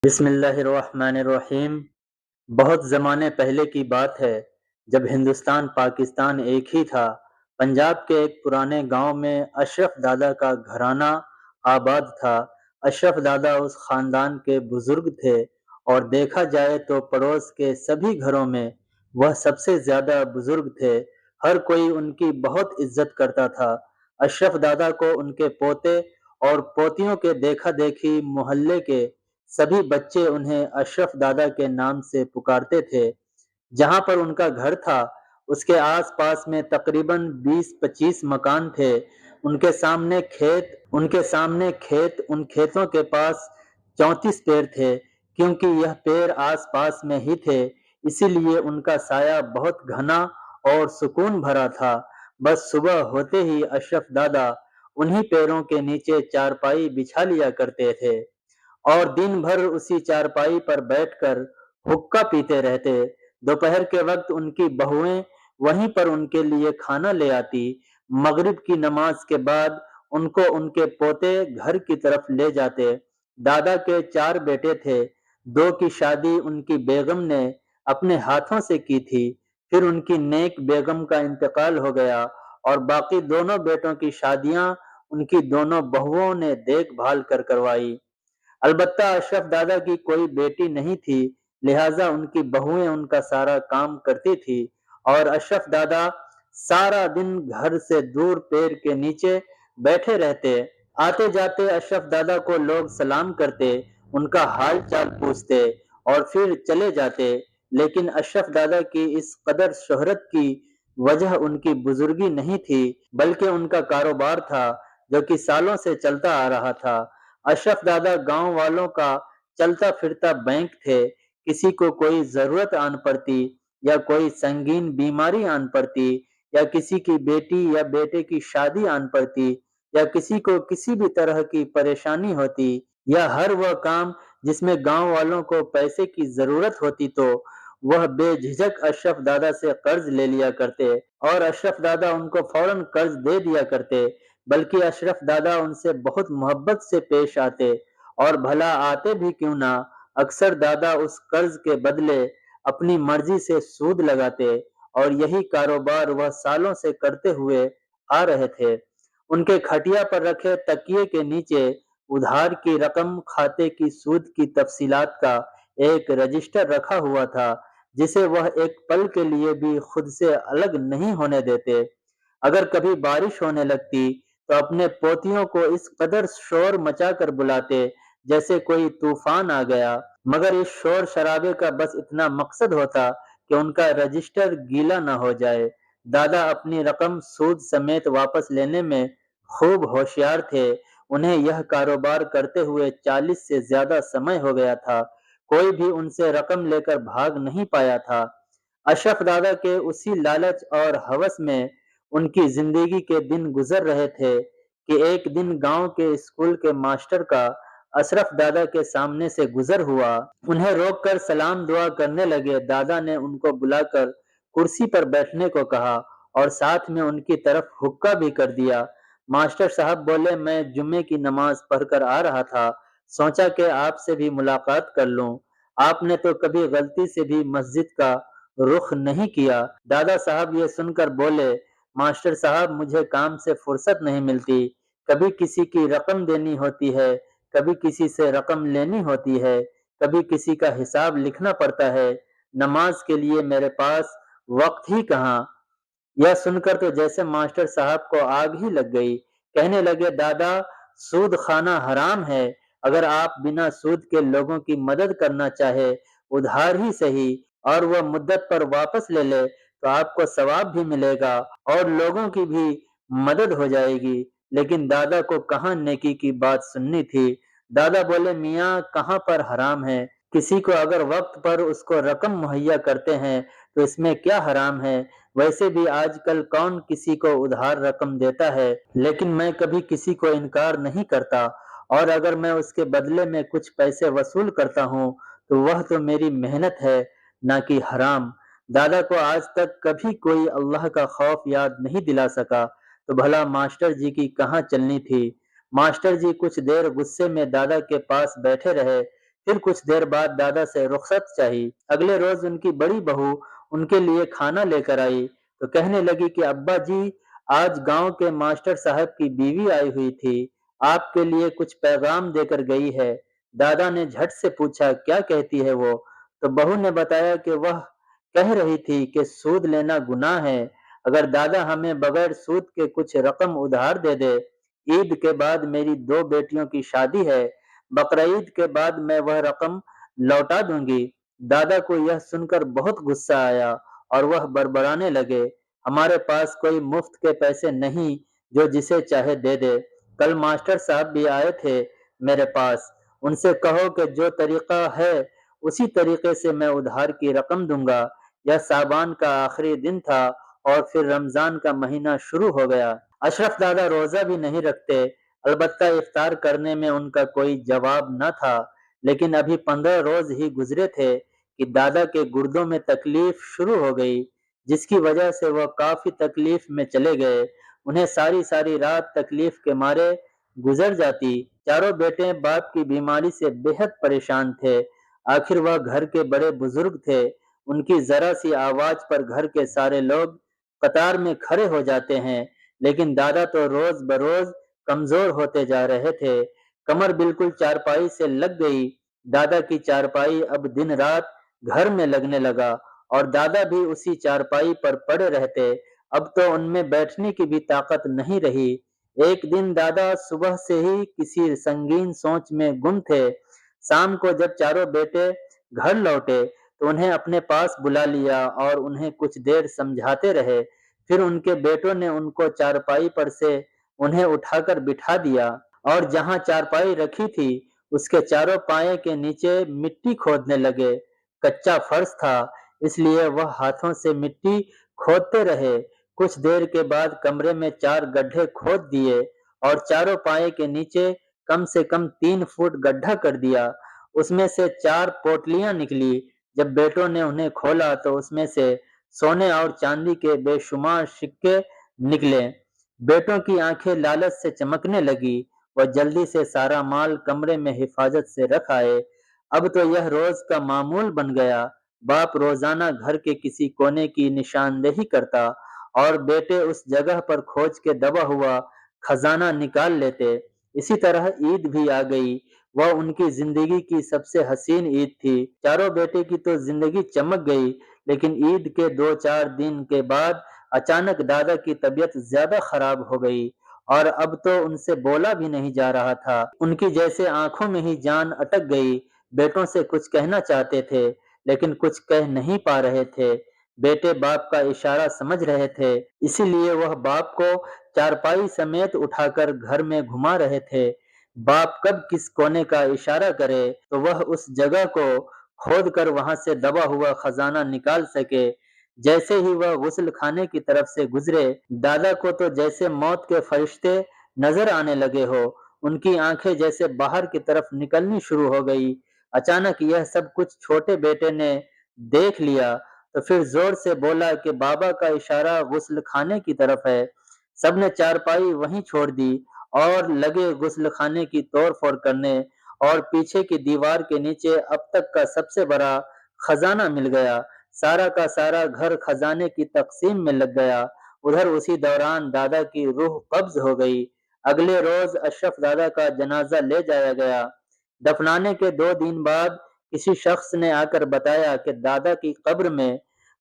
بسم اللہ الرحمن الرحیم۔ بہت زمانے پہلے کی بات ہے جب ہندوستان پاکستان ایک ہی تھا۔ پنجاب کے ایک پرانے گاؤں میں اشرف دادا کا گھرانہ آباد تھا۔ اشرف دادا اس خاندان کے بزرگ تھے اور دیکھا جائے تو پڑوس کے سبھی گھروں میں وہ سب سے زیادہ بزرگ تھے۔ ہر کوئی ان کی بہت عزت کرتا تھا۔ اشرف دادا کو ان کے پوتے اور پوتیوں کے دیکھا دیکھی محلے کے سبھی بچے انہیں اشرف دادا کے نام سے پکارتے تھے۔ جہاں پر ان کا گھر تھا اس کے آس پاس میں تقریباً 20-25 مکان تھے۔ ان کے سامنے کھیت، ان کھیتوں کے پاس 34 پیڑ تھے۔ کیونکہ یہ پیڑ آس پاس میں ہی تھے اسی لیے ان کا سایہ بہت گھنا اور سکون بھرا تھا۔ بس صبح ہوتے ہی اشرف دادا انہی پیڑوں کے نیچے چارپائی بچھا لیا کرتے تھے اور دن بھر اسی چارپائی پر بیٹھ کر حقہ پیتے رہتے۔ دوپہر کے وقت ان کی بہویں وہیں پر ان کے لیے کھانا لے آتی۔ مغرب کی نماز کے بعد ان کو ان کے پوتے گھر کی طرف لے جاتے۔ دادا کے 4 بیٹے تھے۔ 2 کی شادی ان کی بیگم نے اپنے ہاتھوں سے کی تھی، پھر ان کی نیک بیگم کا انتقال ہو گیا اور باقی دونوں بیٹوں کی شادیاں ان کی دونوں بہوؤں نے دیکھ بھال کر کروائی۔ البتہ اشرف دادا کی کوئی بیٹی نہیں تھی، لہٰذا ان کی بہویں ان کا سارا کام کرتی تھی اور اشرف دادا سارا دن گھر سے دور پیڑ کے نیچے بیٹھے رہتے۔ آتے جاتے اشرف دادا کو لوگ سلام کرتے، ان کا حال چال پوچھتے اور پھر چلے جاتے۔ لیکن اشرف دادا کی اس قدر شہرت کی وجہ ان کی بزرگی نہیں تھی بلکہ ان کا کاروبار تھا جو کہ سالوں سے چلتا آ رہا تھا۔ اشرف دادا گاؤں والوں کا چلتا پھرتا بینک تھے۔ کسی کو کوئی ضرورت آن پڑتی یا کوئی سنگین بیماری آن پڑتی یا کسی کی بیٹی یا بیٹے کی شادی آن پڑتی یا کسی کو کسی بھی طرح کی پریشانی ہوتی یا ہر وہ کام جس میں گاؤں والوں کو پیسے کی ضرورت ہوتی تو وہ بے جھجک اشرف دادا سے قرض لے لیا کرتے اور اشرف دادا ان کو فوراً قرض دے دیا کرتے۔ بلکہ اشرف دادا ان سے بہت محبت سے پیش آتے اور بھلا آتے بھی کیوں نہ، اکثر دادا اس قرض کے بدلے اپنی مرضی سے سود لگاتے اور یہی کاروبار وہ سالوں سے کرتے ہوئے آ رہے تھے۔ ان کے کھٹیا پر رکھے تکیے کے نیچے ادھار کی رقم، کھاتے کی سود کی تفصیلات کا ایک رجسٹر رکھا ہوا تھا جسے وہ ایک پل کے لیے بھی خود سے الگ نہیں ہونے دیتے۔ اگر کبھی بارش ہونے لگتی تو اپنے پوتیوں کو اس قدر شور مچا کر بلاتے جیسے کوئی طوفان آ گیا، مگر اس شور شرابے کا بس اتنا مقصد ہوتا کہ ان کا رجسٹر گیلا نہ ہو جائے۔ دادا اپنی رقم سود سمیت واپس لینے میں خوب ہوشیار تھے۔ انہیں یہ کاروبار کرتے ہوئے 40 سے زیادہ سمے ہو گیا تھا، کوئی بھی ان سے رقم لے کر بھاگ نہیں پایا تھا۔ اشرف دادا کے اسی لالچ اور ہوس میں ان کی زندگی کے دن گزر رہے تھے کہ ایک دن گاؤں کے اسکول کے ماسٹر کا اشرف دادا کے سامنے سے گزر ہوا۔ انہیں روک کر سلام دعا کرنے لگے۔ دادا نے ان کو بلا کر کرسی پر بیٹھنے کو کہا اور ساتھ میں ان کی طرف حقہ بھی کر دیا۔ ماسٹر صاحب بولے، میں جمعے کی نماز پڑھ کر آ رہا تھا، سوچا کہ آپ سے بھی ملاقات کر لوں۔ آپ نے تو کبھی غلطی سے بھی مسجد کا رخ نہیں کیا۔ دادا صاحب یہ سن کر بولے، ماسٹر صاحب مجھے کام سے فرصت نہیں ملتی، کبھی کسی کی رقم دینی ہوتی ہے، کبھی کسی سے رقم لینی ہوتی ہے، کبھی کسی کا حساب لکھنا پڑتا ہے، نماز کے لیے میرے پاس وقت ہی کہاں۔ یہ سن کر تو جیسے ماسٹر صاحب کو آگ ہی لگ گئی۔ کہنے لگے، دادا سود کھانا حرام ہے، اگر آپ بنا سود کے لوگوں کی مدد کرنا چاہے، ادھار ہی صحیح، اور وہ مدت پر واپس لے لے تو آپ کو ثواب بھی ملے گا اور لوگوں کی بھی مدد ہو جائے گی۔ لیکن دادا کو کہاں نیکی کی بات سننی تھی۔ دادا بولے، میاں کہاں پر حرام ہے، کسی کو اگر وقت پر اس کو رقم مہیا کرتے ہیں تو اس میں کیا حرام ہے؟ ویسے بھی آج کل کون کسی کو ادھار رقم دیتا ہے، لیکن میں کبھی کسی کو انکار نہیں کرتا، اور اگر میں اس کے بدلے میں کچھ پیسے وصول کرتا ہوں تو وہ تو میری محنت ہے نہ کہ حرام۔ دادا کو آج تک کبھی کوئی اللہ کا خوف یاد نہیں دلا سکا تو بھلا ماسٹر جی کی کہاں چلنی تھی۔ ماسٹر جی کچھ دیر غصے میں دادا کے پاس بیٹھے رہے، پھر کچھ دیر بعد دادا سے رخصت چاہی۔ اگلے روز ان کی بڑی بہو ان کے لیے کھانا لے کر آئی تو کہنے لگی کہ ابا جی، آج گاؤں کے ماسٹر صاحب کی بیوی آئی ہوئی تھی، آپ کے لیے کچھ پیغام دے کر گئی ہے۔ دادا نے جھٹ سے پوچھا کیا کہتی ہے وہ؟ تو بہو نے بتایا کہ وہ کہہ رہی تھی کہ سود لینا گناہ ہے، اگر دادا ہمیں بغیر سود کے کچھ رقم ادھار دے دے۔ عید کے بعد میری 2 بیٹیوں کی شادی ہے، بقرعید کے بعد میں وہ رقم لوٹا دوں گی۔ دادا کو یہ سن کر بہت غصہ آیا اور وہ بڑبڑانے لگے، ہمارے پاس کوئی مفت کے پیسے نہیں جو جسے چاہے دے دے۔ کل ماسٹر صاحب بھی آئے تھے میرے پاس، ان سے کہو کہ جو طریقہ ہے اسی طریقے سے میں ادھار کی رقم دوں گا۔ یہ صابان کا آخری دن تھا اور پھر رمضان کا مہینہ شروع ہو گیا۔ اشرف دادا روزہ بھی نہیں رکھتے، البتہ افطار کرنے میں ان کا کوئی جواب نہ تھا، لیکن ابھی 15 روز ہی گزرے تھے کہ دادا کے گردوں میں تکلیف شروع ہو گئی، جس کی وجہ سے وہ کافی تکلیف میں چلے گئے۔ انہیں ساری ساری رات تکلیف کے مارے گزر جاتی۔ چاروں بیٹے باپ کی بیماری سے بے حد پریشان تھے۔ آخر وہ گھر کے بڑے بزرگ تھے، ان کی ذرا سی آواز پر گھر کے سارے لوگ قطار میں کھڑے ہو جاتے ہیں، لیکن دادا تو روز بروز کمزور ہوتے جا رہے تھے۔ کمر بالکل چارپائی سے لگ گئی۔ دادا کی چارپائی اب دن رات گھر میں لگنے لگا اور دادا بھی اسی چارپائی پر پڑے رہتے، اب تو ان میں بیٹھنے کی بھی طاقت نہیں رہی۔ ایک دن دادا صبح سے ہی کسی سنگین سوچ میں گم تھے۔ شام کو جب چاروں بیٹے گھر لوٹے تو انہیں اپنے پاس بلا لیا اور انہیں کچھ دیر سمجھاتے رہے، پھر ان کے بیٹوں نے ان کو چارپائی پر سے انہیں اٹھا کر بٹھا دیا اور جہاں چارپائی رکھی تھی اس کے چاروں پائے کے نیچے مٹی کھودنے لگے۔ کچا فرش تھا، اس لیے وہ ہاتھوں سے مٹی کھودتے رہے۔ کچھ دیر کے بعد کمرے میں 4 گڈھے کھود دیے اور چاروں پائے کے نیچے کم سے کم 3 فٹ گڈھا کر دیا۔ اس میں سے 4 پوٹلیاں نکلی۔ جب بیٹوں نے انہیں کھولا تو اس میں سے سونے اور چاندی کے بے شمار سکے نکلے۔ بیٹوں کی آنکھیں لالچ سے چمکنے لگی، وہ جلدی سے سارا مال کمرے میں حفاظت سے رکھ آئے۔ اب تو یہ روز کا معمول بن گیا، باپ روزانہ گھر کے کسی کونے کی نشاندہی کرتا اور بیٹے اس جگہ پر کھوج کے دبا ہوا خزانہ نکال لیتے۔ اسی طرح عید بھی آ گئی، وہ ان کی زندگی کی سب سے حسین عید تھی۔ چاروں بیٹے کی تو زندگی چمک گئی، لیکن عید کے 2-4 دن کے بعد اچانک دادا کی طبیعت زیادہ خراب ہو گئی اور اب تو ان سے بولا بھی نہیں جا رہا تھا۔ ان کی جیسے آنکھوں میں ہی جان اٹک گئی۔ بیٹوں سے کچھ کہنا چاہتے تھے لیکن کچھ کہہ نہیں پا رہے تھے۔ بیٹے باپ کا اشارہ سمجھ رہے تھے، اسی لیے وہ باپ کو چارپائی سمیت اٹھا کر گھر میں گھما رہے تھے۔ باپ کب کس کونے کا اشارہ کرے تو وہ اس جگہ کو کھود کر وہاں سے دبا ہوا خزانہ نکال سکے۔ جیسے ہی وہ غسل خانے کی طرف سے گزرے، دادا کو تو جیسے موت کے فرشتے نظر آنے لگے ہو، ان کی آنکھیں جیسے باہر کی طرف نکلنی شروع ہو گئی۔ اچانک یہ سب کچھ چھوٹے بیٹے نے دیکھ لیا تو پھر زور سے بولا کہ بابا کا اشارہ غسل خانے کی طرف ہے۔ سب نے چارپائی وہیں چھوڑ دی اور لگے غسل خانے کی توڑ پھوڑ کرنے، اور پیچھے کی دیوار کے نیچے اب تک کا سب سے بڑا خزانہ مل گیا۔ سارا کا سارا گھر خزانے کی تقسیم میں لگ گیا۔ ادھر اسی دوران دادا کی روح قبض ہو گئی۔ اگلے روز اشرف دادا کا جنازہ لے جایا گیا۔ دفنانے کے 2 دن بعد کسی شخص نے آ کر بتایا کہ دادا کی قبر میں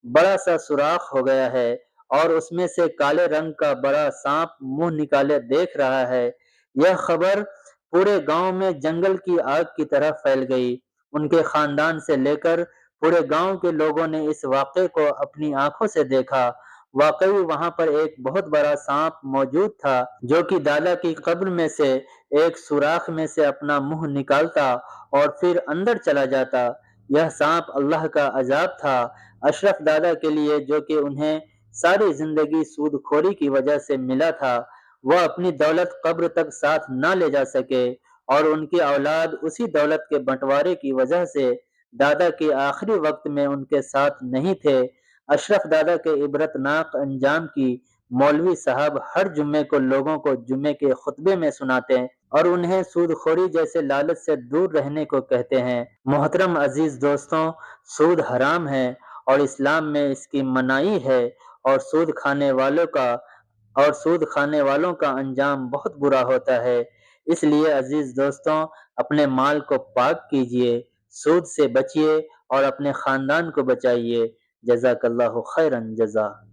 بڑا سا سوراخ ہو گیا ہے اور اس میں سے کالے رنگ کا بڑا سانپ منہ نکالے دیکھ رہا ہے۔ یہ خبر پورے گاؤں میں جنگل کی آگ کی طرح پھیل گئی۔ ان کے خاندان سے لے کر پورے گاؤں کے لوگوں نے اس واقعے کو اپنی آنکھوں سے دیکھا۔ واقعی وہاں پر ایک بہت بڑا سانپ موجود تھا جو کہ دادا کی قبر میں سے ایک سوراخ میں سے اپنا منہ نکالتا اور پھر اندر چلا جاتا۔ یہ سانپ اللہ کا عذاب تھا اشرف دادا کے لیے، جو کہ انہیں ساری زندگی سود خوری کی وجہ سے ملا تھا۔ وہ اپنی دولت قبر تک ساتھ نہ لے جا سکے اور ان کی اولاد اسی دولت کے بنٹوارے کی وجہ سے دادا کے آخری وقت میں ان کے ساتھ نہیں تھے۔ اشرف دادا کے عبرتناک انجام کی مولوی صاحب ہر جمعے کو لوگوں کو جمعے کے خطبے میں سناتے اور انہیں سود خوری جیسے لالچ سے دور رہنے کو کہتے ہیں۔ محترم عزیز دوستوں، سود حرام ہے اور اسلام میں اس کی منائی ہے، اور سود کھانے والوں کا انجام بہت برا ہوتا ہے۔ اس لیے عزیز دوستوں، اپنے مال کو پاک کیجئے، سود سے بچیے اور اپنے خاندان کو بچائیے۔ جزاک اللہ خیرا جزا۔